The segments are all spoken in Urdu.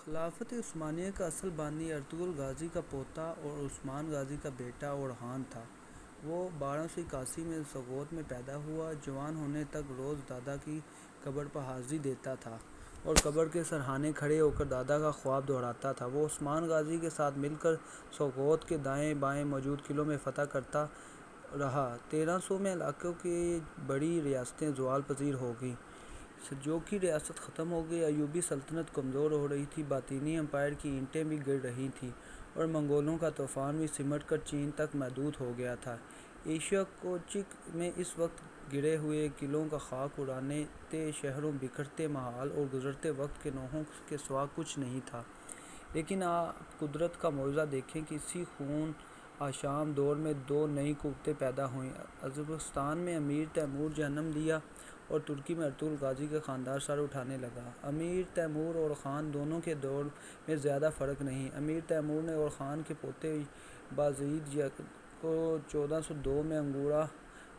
خلافت عثمانیہ کا اصل بانی ارطغرل غازی کا پوتا اور عثمان غازی کا بیٹا اورحان تھا۔ وہ 1281 میں سوغوت میں پیدا ہوا۔ جوان ہونے تک روز دادا کی قبر پر حاضری دیتا تھا اور قبر کے سرہانے کھڑے ہوکر دادا کا خواب دہراتا تھا۔ وہ عثمان غازی کے ساتھ مل کر سوغوت کے دائیں بائیں موجود قلعوں میں فتح کرتا رہا۔ 1300 میں علاقے کی بڑی ریاستیں زوال پذیر ہو گئیں۔ سلجوقی ریاست ختم ہو گئی، ایوبی سلطنت کمزور ہو رہی تھی، باطنی امپائر کی اینٹیں بھی گر رہی تھیں اور منگولوں کا طوفان بھی سمٹ کر چین تک محدود ہو گیا تھا۔ ایشیا کوچک میں اس وقت گرے ہوئے قلعوں کا خاک اڑاتے شہروں، بکھرتے محال اور گزرتے وقت کے نوحوں کے سوا کچھ نہیں تھا۔ لیکن آپ قدرت کا معجزہ دیکھیں کہ اسی خون آشام دور میں دو نئی قوتیں پیدا ہوئیں۔ ازبکستان میں امیر تیمور جنم لیا اور ترکی میں ارطغرل غازی کا خاندان سر اٹھانے لگا۔ امیر تیمور اور خان دونوں کے دور میں زیادہ فرق نہیں۔ امیر تیمور نے اورخان کے پوتے بایزید کو 1402 میں انگورا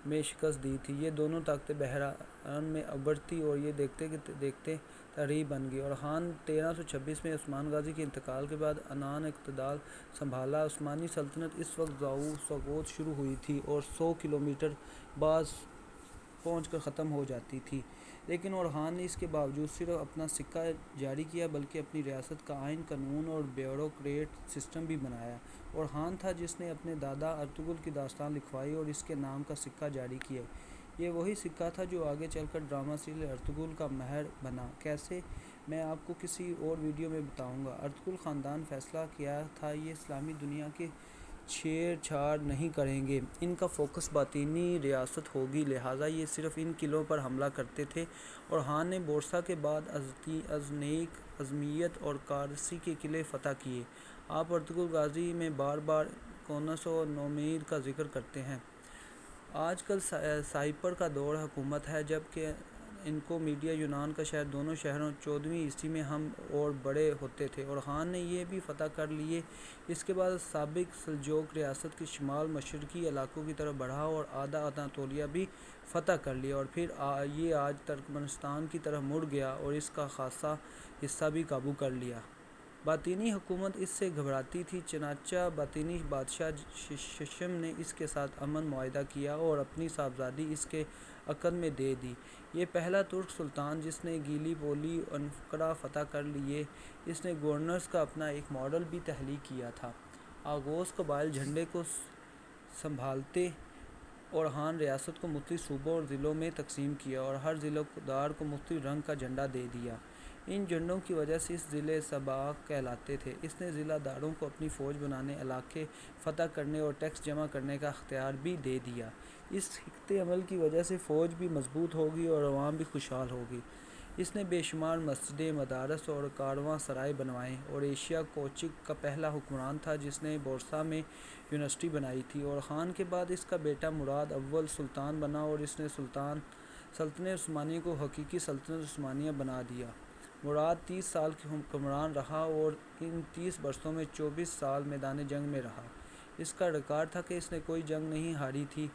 میں شکست دی تھی۔ یہ دونوں طاقتیں بحران میں ابھرتی اور یہ دیکھتے دیکھتے تحریک بن گئیں۔ اورخان 1326 میں عثمان غازی کے انتقال کے بعد عنان اقتدار سنبھالا۔ عثمانی سلطنت اس وقت سوغوت شروع ہوئی تھی اور 100 کلومیٹر باز پہنچ کر ختم ہو جاتی تھی، لیکن اورخان نے اس کے باوجود صرف اپنا سکہ جاری کیا بلکہ اپنی ریاست کا آئین، قانون اور بیوروکریٹ سسٹم بھی بنایا۔ اورخان تھا جس نے اپنے دادا ارطغرل کی داستان لکھوائی اور اس کے نام کا سکہ جاری کیا۔ یہ وہی سکہ تھا جو آگے چل کر ڈرامہ سیریل ارطغرل کا مہر بنا۔ کیسے، میں آپ کو کسی اور ویڈیو میں بتاؤں گا۔ ارطغرل خاندان فیصلہ کیا تھا یہ اسلامی دنیا کی چھیڑ چھاڑ نہیں کریں گے، ان کا فوکس باطنی ریاست ہوگی، لہٰذا یہ صرف ان قلعوں پر حملہ کرتے تھے۔ اورخان نے بورسا کے بعد ازنیک، ازمیت اور کارسی کے قلعے فتح کیے۔ آپ ارطغرل غازی میں بار بار کونس و نومید کا ذکر کرتے ہیں۔ آج کل سائپر کا دور حکومت ہے، جبکہ انکو میڈیا یونان کا شہر دونوں شہروں 14ویں عیسوی میں ہم اور بڑے ہوتے تھے۔ اورخان نے یہ بھی فتح کر لیے۔ اس کے بعد سابق سلجوق ریاست کے شمال مشرقی علاقوں کی طرف بڑھا اور آدھا اناطولیہ بھی فتح کر لیا اور پھر یہ آج ترکمانستان کی طرف مڑ گیا اور اس کا خاصا حصہ بھی قابو کر لیا۔ باطنی حکومت اس سے گھبراتی تھی، چنانچہ باطنی بادشاہ ششم نے اس کے ساتھ امن معاہدہ کیا اور اپنی صاحبزادی اس کے عقد میں دے دی۔ یہ پہلا ترک سلطان جس نے گیلی پولی انفرا فتح کر لیے۔ اس نے گورنرز کا اپنا ایک ماڈل بھی تخلیق کیا تھا۔ آغوز قبائل جھنڈے کو سنبھالتے اورخان ریاست کو مختلف صوبوں اور ضلعوں میں تقسیم کیا اور ہر ضلع دار کو مختلف رنگ کا جھنڈا دے دیا۔ ان جھنڈوں کی وجہ سے اس ضلع سباق کہلاتے تھے۔ اس نے ضلع داروں کو اپنی فوج بنانے، علاقے فتح کرنے اور ٹیکس جمع کرنے کا اختیار بھی دے دیا۔ اس حکمت عمل کی وجہ سے فوج بھی مضبوط ہو گئی اور عوام بھی خوشحال ہو گئی۔ اس نے بے شمار مسجدیں، مدارس اور کارواں سرائے بنوائے اور ایشیا کوچک کا پہلا حکمران تھا جس نے بورسا میں یونیورسٹی بنائی تھی۔ اورخان کے بعد اس کا بیٹا مراد اول سلطان بنا اور اس نے سلطنت عثمانیہ کو حقیقی سلطنت عثمانیہ بنا دیا۔ مراد 30 سال حکمران رہا اور ان 30 برسوں میں 24 سال میدان جنگ میں رہا۔ اس کا ریکارڈ تھا کہ اس نے کوئی جنگ نہیں ہاری تھی۔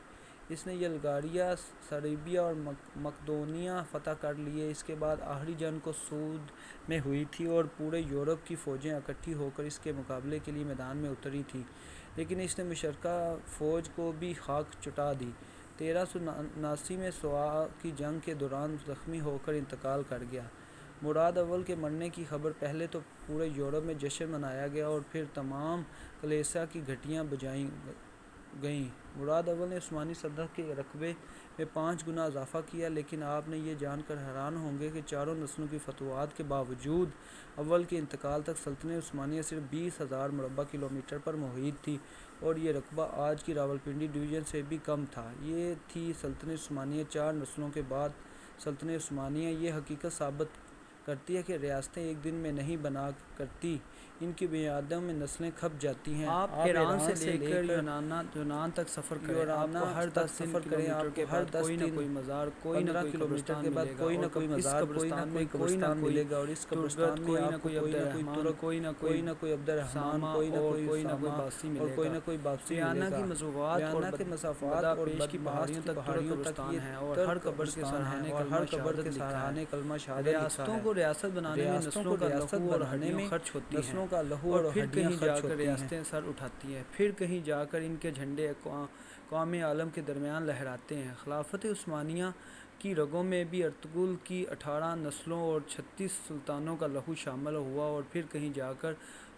اس نے بلغاریہ، سربیا اور مقدونیہ فتح کر لیے۔ اس کے بعد آخری جنگ کو سوڈ میں ہوئی تھی اور پورے یورپ کی فوجیں اکٹھی ہو کر اس کے مقابلے کے لیے میدان میں اتری تھیں، لیکن اس نے مشترکہ فوج کو بھی خاک چٹا دی۔ 1379 میں سوات کی جنگ کے دوران زخمی ہو کر انتقال کر گیا۔ مراد اول کے مرنے کی خبر پہلے تو پورے یورپ میں جشن منایا گیا اور پھر تمام کلیسا کی گھنٹیاں بجائی گئیں۔ مراد اول نے عثمانی سلطنت کے رقبے میں 5 گنا اضافہ کیا، لیکن آپ یہ جان کر حیران ہوں گے کہ چاروں نسلوں کی فتوحات کے باوجود اول کے انتقال تک سلطنت عثمانیہ صرف 20,000 مربع کلومیٹر پر محیط تھی اور یہ رقبہ آج کی راولپنڈی ڈویژن سے بھی کم تھا۔ یہ تھی سلطنت عثمانیہ 4 نسلوں کے بعد سلطنت عثمانیہ۔ یہ حقیقت ثابت کرتی ہے کہ ریاستیں ایک دن میں نہیں بنا کرتی، ان کی بنیادوں میں نسلیں کھپ جاتی ہیں۔ آپ ایران سے لے کر یونان تک سفر کریں، آپ کو ہر 10 کلومیٹر کے بعد کوئی نہ کوئی مزار، کوئی نہ کوئی کلومیٹر کے بعد کوئی نہ کوئی مزار، کوئی نہ کوئی قبرستان ملے گا اور اس قبرستان میں آپ کو کوئی نہ کوئی ترک، کوئی نہ کوئی عبد الرحمن، کوئی نہ کوئی باسی ملے گا اور کوئی نہ کوئی باسی ملے گا۔ ویانا کے مسافات اور پیش کی پہاڑیوں تک یہ ہے اور ہر قبر کے سرہانے کلمہ شہادت لکھا ہے۔ ریاستوں کو کو ریاست بنانے میں نسلوں کا لہو اور ہڈیاں خرچ ہوتی ہیں اور پھر کہیں جا کر ریاستیں سر اٹھاتی ہیں، پھر کہیں جا کر ان کے جھنڈے اقوام عالم کے درمیان لہراتے ہیں۔ خلافت عثمانیہ کی رگوں میں بھی ارطغرل کی 18 نسلوں اور 36 سلطانوں کا لہو شامل ہوا، اور پھر کہیں جا کر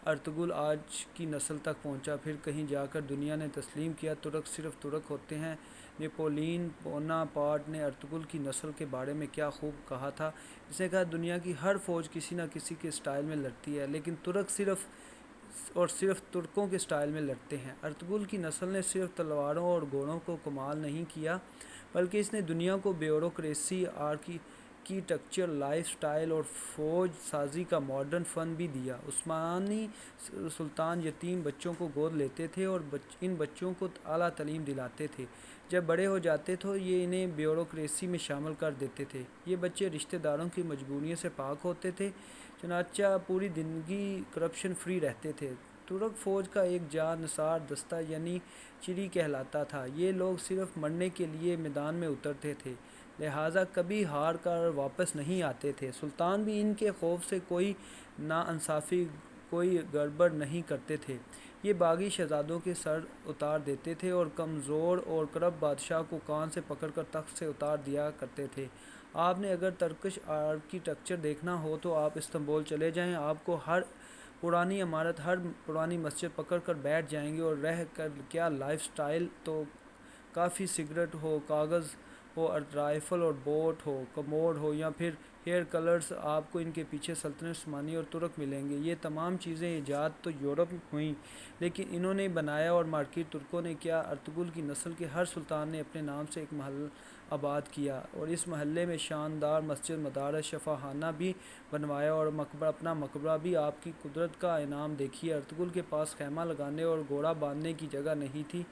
ارطغرل آج کی نسل تک پہنچا، پھر کہیں جا کر دنیا نے تسلیم کیا ترک صرف ترک ہوتے ہیں۔ نیپولین بونا پارٹ نے ارطغرل کی نسل کے بارے میں کیا خوب کہا تھا، اس نے کہا دنیا کی ہر فوج کسی نہ کسی کے سٹائل میں لڑتی ہے، لیکن ترک صرف اور صرف ترکوں کے سٹائل میں لڑتے ہیں۔ ارطغرل کی نسل نے صرف تلواروں اور گھوڑوں کو کمال نہیں کیا، بلکہ اس نے دنیا کو بیوروکریسی، آرکیٹیکچر، لائف سٹائل اور فوج سازی کا ماڈرن فن بھی دیا۔ عثمانی سلطان یتیم بچوں کو گود لیتے تھے اور ان بچوں کو اعلیٰ تعلیم دلاتے تھے۔ جب بڑے ہو جاتے تو یہ انہیں بیوروکریسی میں شامل کر دیتے تھے۔ یہ بچے رشتہ داروں کی مجبوریوں سے پاک ہوتے تھے، چنانچہ پوری زندگی کرپشن فری رہتے تھے۔ ترک فوج کا ایک جاں نثار دستہ یعنی چری کہلاتا تھا۔ یہ لوگ صرف مرنے کے لیے میدان میں اترتے تھے، لہٰذا کبھی ہار کر واپس نہیں آتے تھے۔ سلطان بھی ان کے خوف سے کوئی ناانصافی، کوئی گڑبڑ نہیں کرتے تھے۔ یہ باغی شہزادوں کے سر اتار دیتے تھے اور کمزور اور کرپٹ بادشاہ کو کان سے پکڑ کر تخت سے اتار دیا کرتے تھے۔ آپ نے اگر ترکش آرکیٹیکچر دیکھنا ہو تو آپ استنبول چلے جائیں، آپ کو ہر پرانی عمارت، ہر پرانی مسجد پکڑ کر بیٹھ جائیں گے۔ اور رہ کر کیا لائف سٹائل، تو کافی، سگریٹ ہو، کاغذ ہو، رائفل اور بوٹ ہو، کموڈ ہو یا پھر ہیئر کلرز، آپ کو ان کے پیچھے سلطنت عثمانی اور ترک ملیں گے۔ یہ تمام چیزیں ایجاد تو یورپ ہوئیں، لیکن انہوں نے بنایا اور مارکیٹ ترکوں نے کیا۔ ارطغرل کی نسل کے ہر سلطان نے اپنے نام سے ایک محل آباد کیا اور اس محلے میں شاندار مسجد، مدارس، شفا خانہ بھی بنوایا اور اپنا مقبرہ بھی۔ آپ کی قدرت کا انعام دیکھیے، ارطغرل کے پاس خیمہ لگانے اور گھوڑا باندھنے کی جگہ نہیں تھی،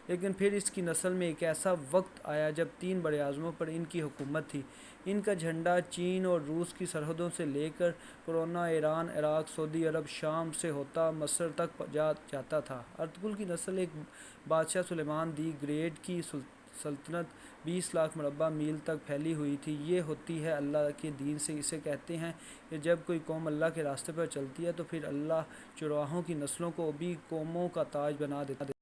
لیکن پھر اس کی نسل میں ایک ایسا وقت آیا جب 3 بڑے اعظموں پر ان کی حکومت تھی۔ ان کا جھنڈا چین اور روس کی سرحدوں سے لے کر کرونا، ایران، عراق، سعودی عرب، شام سے ہوتا مصر تک جاتا تھا۔ ارطغرل کی نسل ایک بادشاہ سلیمان دی گریٹ کی سلطنت 20 لاکھ مربع میل تک پھیلی ہوئی تھی۔ یہ ہوتی ہے اللہ کے دین سے۔ اسے کہتے ہیں کہ جب کوئی قوم اللہ کے راستے پر چلتی ہے تو پھر اللہ چرواہوں کی نسلوں کو بھی قوموں کا تاج بنا دیتا ہے۔